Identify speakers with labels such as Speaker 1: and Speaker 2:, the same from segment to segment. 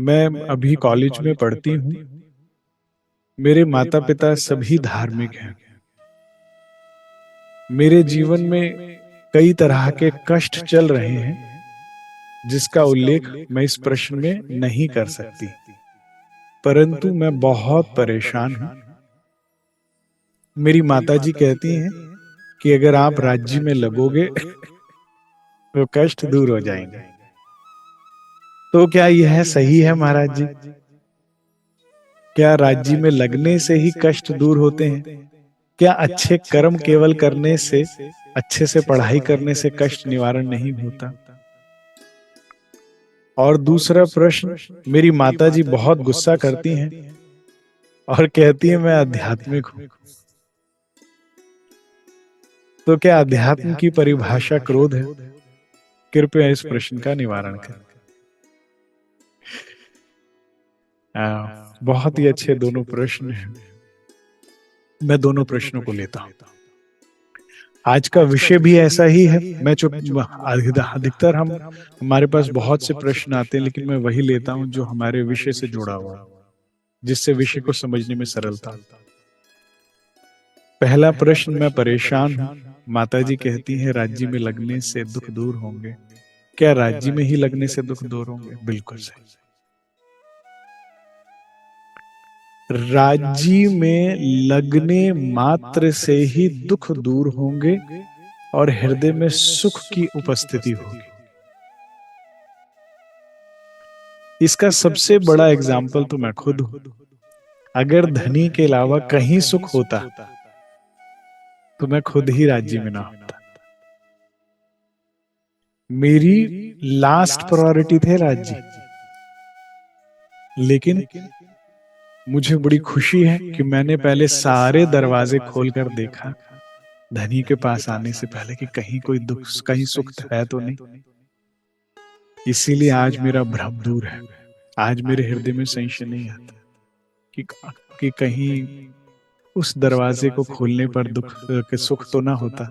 Speaker 1: मैं अभी कॉलेज में पढ़ती हूँ। मेरे माता पिता सभी धार्मिक हैं। मेरे जीवन में कई तरह के कष्ट चल रहे हैं, जिसका उल्लेख मैं इस प्रश्न में नहीं कर सकती, परंतु मैं बहुत परेशान हूँ। मेरी माताजी कहती हैं कि अगर आप राज्य में लगोगे तो कष्ट दूर हो जाएंगे। तो क्या यह सही है महाराज जी? क्या राज्य में लगने से ही कष्ट दूर होते हैं? क्या अच्छे कर्म केवल करने से, अच्छे से पढ़ाई करने से कष्ट निवारण नहीं होता? और दूसरा प्रश्न, मेरी माताजी बहुत गुस्सा करती हैं और कहती है मैं आध्यात्मिक हूं। तो क्या अध्यात्म की परिभाषा क्रोध है? कृपया इस प्रश्न का निवारण करें। बहुत ही अच्छे दोनों प्रश्न हैं। मैं दोनों प्रश्नों को लेता हूं। आज का विषय भी ऐसा ही है। मैं अधिकतर हमारे पास बहुत से प्रश्न आते हैं, लेकिन मैं वही लेता हूं जो हमारे विषय से जुड़ा हुआ है, जिससे विषय को समझने में सरलता। पहला प्रश्न, मैं परेशान हूं। माताजी कहती हैं राज्य में लगने से दुख दूर होंगे। क्या राज्य में ही लगने से दुख दूर होंगे? बिल्कुल सही। राज्य में लगने मात्र से ही दुख दूर होंगे और हृदय में सुख की उपस्थिति होगी। इसका सबसे बड़ा एग्जाम्पल तो मैं खुद हूं। अगर धनी के अलावा कहीं सुख होता तो मैं खुद ही राज्य में ना होता। मेरी लास्ट प्रायोरिटी थे राज्य, लेकिन मुझे बड़ी खुशी है कि मैंने पहले सारे दरवाजे खोलकर देखा धनी के पास आने से पहले कि कहीं कोई दुख, कहीं सुख है तो नहीं। इसीलिए आज मेरा भ्रम दूर है। आज मेरे हृदय में संशय नहीं आता कि कहीं उस दरवाजे को खोलने पर दुख के सुख तो ना होता।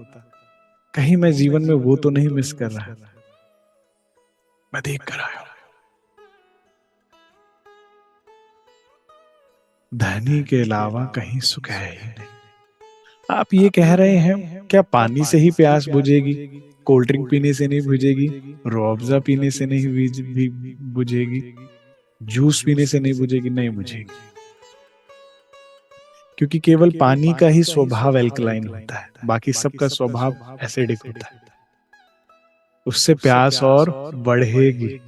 Speaker 1: कहीं मैं जीवन में वो तो नहीं मिस कर रहा। मैं देख कर आया, धनी के अलावा कहीं सुख है ही नहीं। आप ये कह रहे हैं क्या पानी से ही प्यास बुझेगी? कोल्ड ड्रिंक पीने से नहीं बुझेगी, रूह-अफ़ज़ा पीने से नहीं बुझेगी, जूस पीने से नहीं बुझेगी? नहीं बुझेगी, क्योंकि केवल पानी का ही स्वभाव एल्कलाइन होता है, बाकी सबका स्वभाव एसिडिक होता है। उससे प्यास और बढ़ेगी।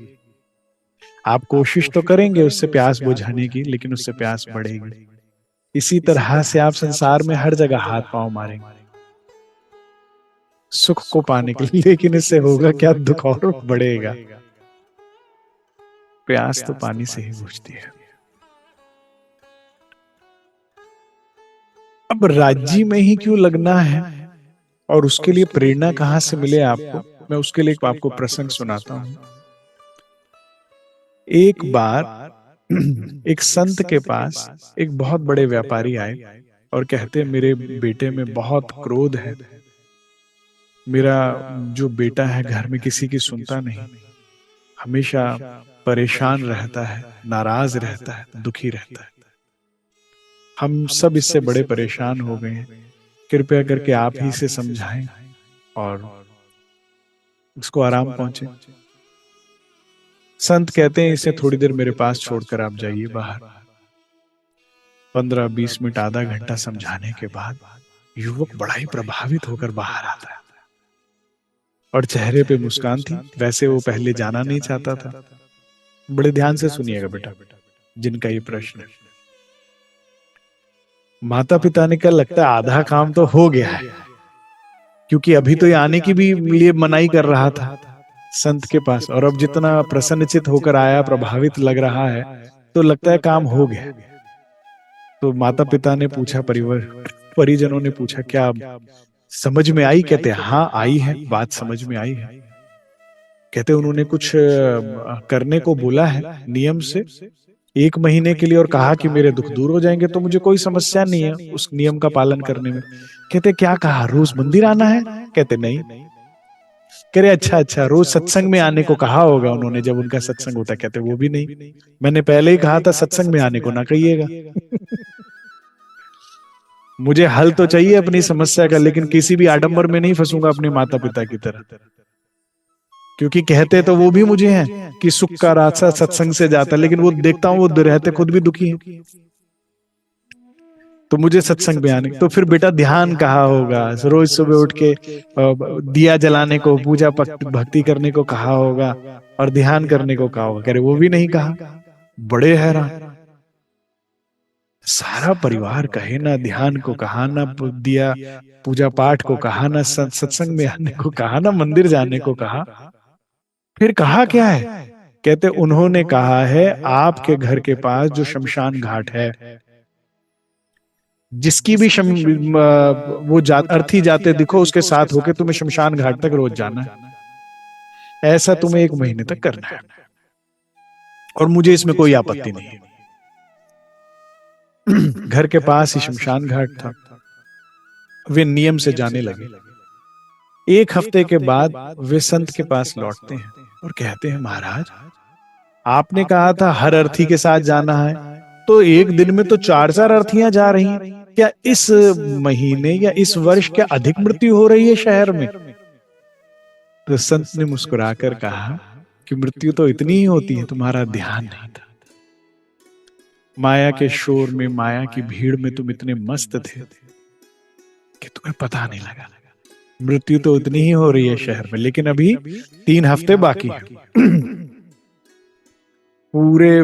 Speaker 1: आप कोशिश तो करेंगे उससे प्यास बुझाने की, लेकिन उससे प्यास बढ़ेगी। इसी तरह से आप संसार में हर जगह हाथ पांव मारेंगे सुख को पाने के लिए, लेकिन इससे होगा क्या? दुख और बढ़ेगा। प्यास तो पानी से ही बुझती है। अब राज्य में ही क्यों लगना है और उसके लिए प्रेरणा कहां से मिले आपको? मैं उसके लिए आपको प्रसंग सुनाता हूं। एक बार एक संत के पास एक बहुत बड़े व्यापारी आए और कहते मेरे बेटे में बहुत क्रोध है। मेरा जो बेटा है घर में किसी की सुनता नहीं, हमेशा परेशान रहता है, नाराज रहता है, दुखी रहता है। हम सब इससे बड़े परेशान हो गए हैं। कृपया करके आप ही से समझाएं और उसको आराम पहुंचे। संत कहते हैं इसे थोड़ी देर मेरे पास छोड़कर आप जाइए बाहर। 15-20 मिनट, आधा घंटा समझाने के बाद युवक बड़ा ही प्रभावित होकर बाहर आता है और चेहरे पे मुस्कान थी। वैसे वो पहले जाना नहीं चाहता था। बड़े ध्यान से सुनिएगा बेटा, जिनका ये प्रश्न है। माता पिता ने कहा लगता है आधा काम तो हो गया है, क्योंकि अभी तो ये आने की भी लिए मनाही कर रहा था संत के पास, और अब जितना प्रसन्नचित होकर आया, प्रभावित लग रहा है, तो लगता है काम हो गया। तो माता पिता ने पूछा, परिजनों ने पूछा क्या समझ में आई? कहते हाँ आई है, बात समझ में आई है। कहते उन्होंने कुछ करने को बोला है नियम से 1 महीने के लिए और कहा कि मेरे दुख दूर हो जाएंगे, तो मुझे कोई समस्या नहीं है उस नियम का पालन करने में। कहते क्या कहा? रोज मंदिर आना है? कहते नहीं। कह रहे अच्छा अच्छा, रोज सत्संग में आने को कहा होगा उन्होंने, जब उनका सत्संग होता है। कहते वो भी नहीं, मैंने पहले ही कहा था सत्संग में आने को ना कहिएगा। मुझे हल तो चाहिए अपनी समस्या का, लेकिन किसी भी आडंबर में नहीं फंसूंगा अपने माता पिता की तरह। क्योंकि कहते तो वो भी मुझे हैं कि सुख का रास्ता सत्संग से जाता है, लेकिन वो देखता हूं वो रहते खुद भी दुखी हैं। तो मुझे सत्संग में आने, तो फिर बेटा ध्यान कहा होगा, रोज सुबह उठ के दिया जलाने को, पूजा भक्ति करने को कहा होगा, और ध्यान करने को कहा होगा। कह रहे वो भी नहीं कहा। बड़े हैरान। सारा परिवार कहे, ना ध्यान को कहा, ना दिया पूजा पाठ को कहा, ना सत्संग में आने को कहा, ना मंदिर जाने को कहा, फिर कहा क्या है? कहते उन्होंने कहा है आपके घर के पास जो शमशान घाट है, जिसकी भी वो अर्थी जाते दिखो, उसके साथ होके तुम्हें शमशान घाट तक रोज जाना है। ऐसा तुम्हें 1 महीने तक करना है, और मुझे इसमें कोई आपत्ति नहीं है। घर के पास ही शमशान घाट था। वे नियम से जाने लगे। 1 हफ्ते के बाद वे संत के पास लौटते हैं और कहते हैं महाराज, आपने कहा था हर अर्थी के साथ जाना है, तो एक दिन में तो 4-4 अर्थियां जा रही हैं। क्या इस महीने या इस वर्ष क्या अधिक मृत्यु हो रही है शहर में? तो संत ने मुस्कुराकर कहा कि मृत्यु तो इतनी ही होती है, तुम्हारा ध्यान नहीं था। माया के शोर में, माया की भीड़ में तुम इतने मस्त थे कि तुम्हें पता नहीं लगा। मृत्यु तो उतनी ही हो रही है शहर में, लेकिन अभी 3 हफ्ते बाकी हैं। पूरे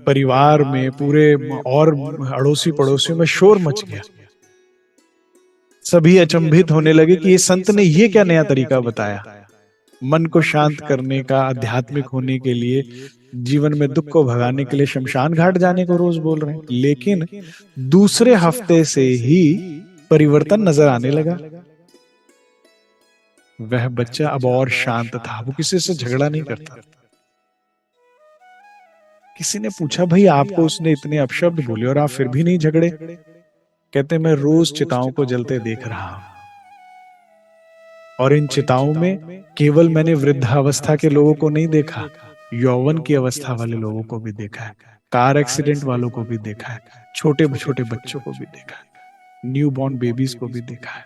Speaker 1: परिवार में, पूरे और अड़ोसी पड़ोसियों में शोर मच गया। सभी अचंभित होने लगे कि ये संत ने ये क्या नया तरीका बताया, मन को शांत करने का, आध्यात्मिक होने के लिए, जीवन में दुख को भगाने के लिए शमशान घाट जाने को रोज बोल रहे हैं। लेकिन दूसरे हफ्ते से ही परिवर्तन नजर आने लगा। वह बच्चा अब और शांत था, वो किसी से झगड़ा नहीं करता। किसी ने पूछा भाई आपको उसने इतने अपशब्द बोले और आप फिर भी नहीं झगड़े? कहते मैं रोज चिताओं को जलते देख रहा हूं, और इन चिताओं में केवल मैंने वृद्धावस्था के लोगों को नहीं देखा, यौवन की अवस्था वाले लोगों को भी देखा है, कार एक्सीडेंट वालों को भी देखा है, छोटे छोटे बच्चों को भी देखा है, न्यू बॉर्न बेबीज को भी देखा है।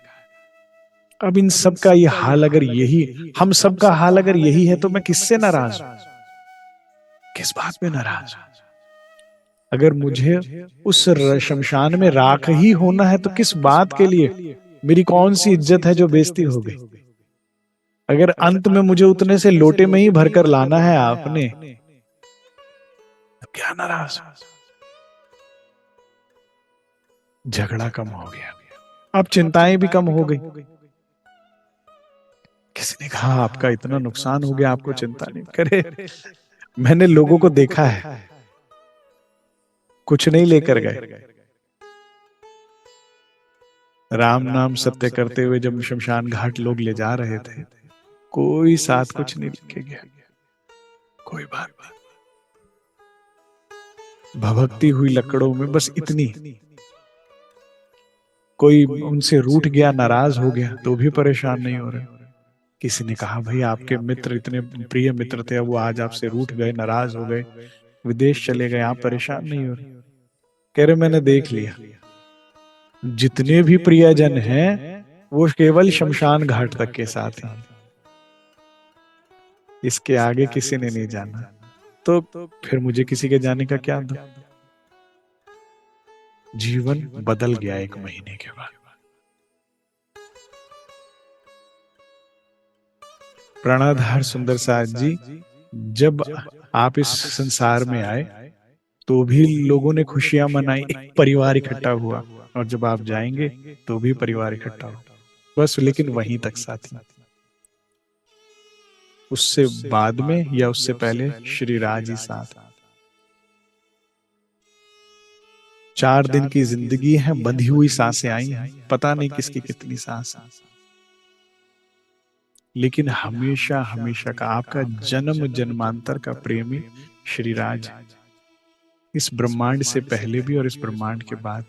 Speaker 1: अब इन सब का ये हाल अगर यही, हम सब का हाल अगर यही है, तो मैं किससे नाराज हूं? किस बात में नाराज? अगर मुझे उस शमशान में राख ही होना है, तो किस बात के लिए? मेरी कौन सी इज्जत है जो बेइज्जती हो गई? अगर अंत में मुझे उतने से लोटे में ही भरकर लाना है आपने, तो क्या नाराज? झगड़ा कम हो गया, अब चिंताएं भी कम हो गई। किसी ने कहा आपका इतना नुकसान हो गया, आपको चिंता नहीं करे? मैंने लोगों को देखा है, कुछ नहीं लेकर गए। राम नाम सत्य करते हुए जब शमशान घाट लोग ले जा रहे थे, कोई साथ कुछ नहीं लेके गया, कोई बात नहीं। भभकती हुई लकड़ों में बस इतनी, कोई उनसे रूठ गया, नाराज हो गया, तो भी परेशान नहीं हो रहे। किसी ने कहा भाई आपके मित्र इतने प्रिय मित्र थे, अब वो आज आपसे रूठ गए, नाराज हो गए, विदेश चले गए, आप परेशान नहीं हो रहे? कह रहे मैंने देख लिया, जितने भी प्रियजन हैं वो केवल शमशान घाट तक के साथ हैं, इसके आगे किसी ने नहीं जाना। तो फिर मुझे किसी के जाने का क्या दुख? जीवन बदल गया 1 महीने के बाद। प्राणाधार सुंदर साथ जी, जब आप इस संसार में आए तो भी लोगों ने खुशियां मनाई, एक परिवार इकट्ठा हुआ, और जब आप जाएंगे तो भी परिवार इकट्ठा हो, बस। लेकिन वहीं तक साथी, उससे बाद में या उससे पहले श्री राज ही साथ। 4 दिन की जिंदगी है, बंधी हुई सांसें आई हैं, पता नहीं किसकी कितनी सांस, लेकिन हमेशा हमेशा का आपका जन्म जन्मांतर का प्रेमी श्री राज, इस ब्रह्मांड से पहले भी और इस ब्रह्मांड के बाद।